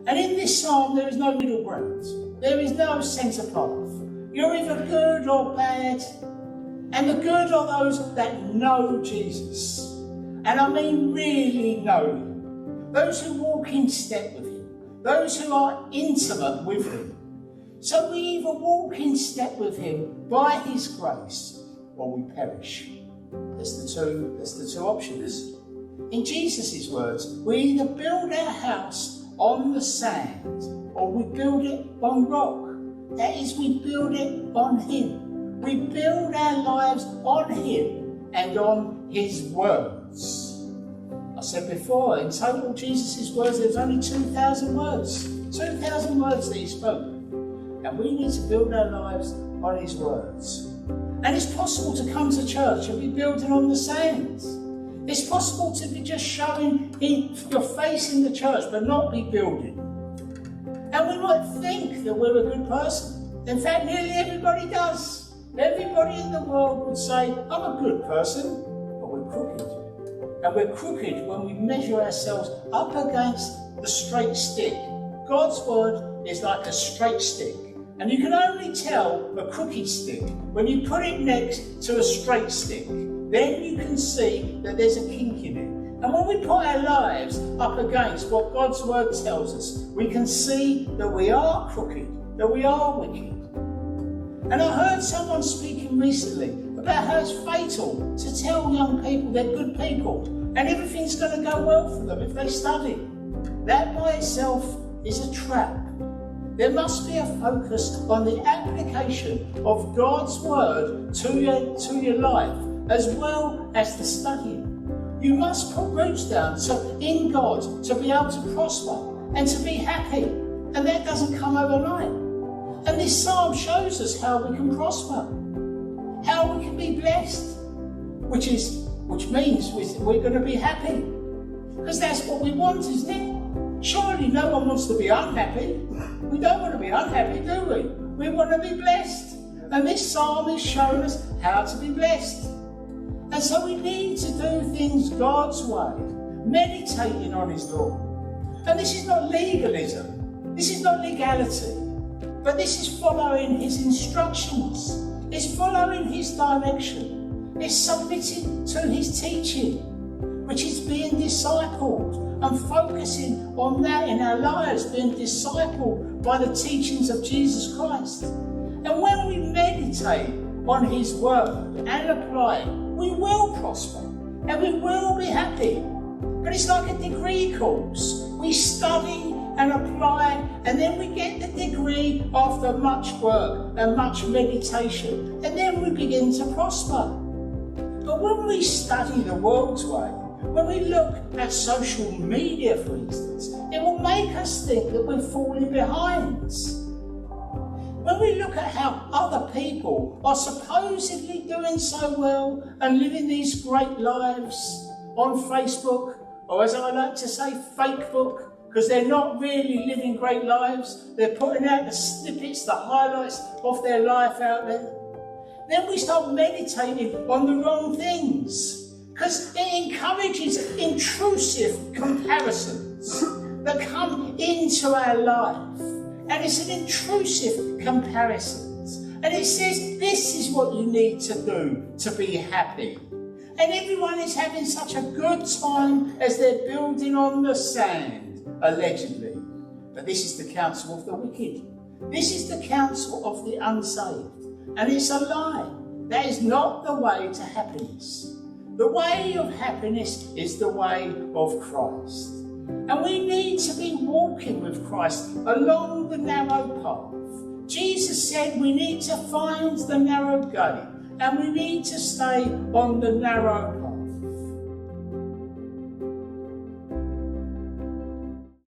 And in this psalm, there is no middle ground. There is no centre path. You're either good or bad. And the good are those that know Jesus. And I mean really know him. Those who walk in step with him. Those who are intimate with him. So we either walk in step with him by his grace, or we perish. That's the two options. In Jesus' words, we either build our house on the sand, or we build it on rock. That is, we build it on him. We build our lives on him and on his words. I said before, in total, Jesus' words, there's only 2,000 words. 2,000 words that he spoke. And we need to build our lives on his words. And it's possible to come to church and be building on the sand. It's possible to be just showing your face in the church, but not be building. And we might think that we're a good person. In fact, nearly everybody does. Everybody in the world would say, I'm a good person, but we're crooked. And we're crooked when we measure ourselves up against the straight stick. God's word is like a straight stick. And you can only tell a crooked stick when you put it next to a straight stick. Then you can see that there's a kink in it. And when we put our lives up against what God's word tells us, we can see that we are crooked, that we are wicked. And I heard someone speaking recently about how it's fatal to tell young people they're good people and everything's going to go well for them if they study. That by itself is a trap. There must be a focus on the application of God's word to your life, as well as the studying. You must put roots down in God to be able to prosper and to be happy. And that doesn't come overnight. And this psalm shows us how we can prosper, how we can be blessed, which means we're going to be happy. Because that's what we want, isn't it? Surely no one wants to be unhappy. We don't want to be unhappy, do we? We want to be blessed. And this psalm is showing us how to be blessed. And so we need to do things God's way, meditating on his law. And this is not legalism. This is not legality. But this is following his instructions. It's following his direction. It's submitting to his teaching, which is being discipled and focusing on that in our lives, being discipled by the teachings of Jesus Christ. And when we meditate on his word and apply it, we will prosper and we will be happy. But it's like a degree course. We study and apply, and then we get the degree after much work and much meditation, and then we begin to prosper. But when we study the world's way, when we look at social media, for instance, it will make us think that we're falling behind. When we look at how other people are supposedly doing so well and living these great lives on Facebook, or as I like to say, Fakebook, because they're not really living great lives, they're putting out the snippets, the highlights of their life out there. Then we start meditating on the wrong things, because it encourages intrusive comparisons that come into our life. And it's an intrusive comparisons. And it says this is what you need to do to be happy. And everyone is having such a good time as they're building on the sand, allegedly. But this is the counsel of the wicked. This is the counsel of the unsaved. And it's a lie. That is not the way to happiness. The way of happiness is the way of Christ. And we need to be walking with Christ along the narrow path. Jesus said we need to find the narrow gate and we need to stay on the narrow path.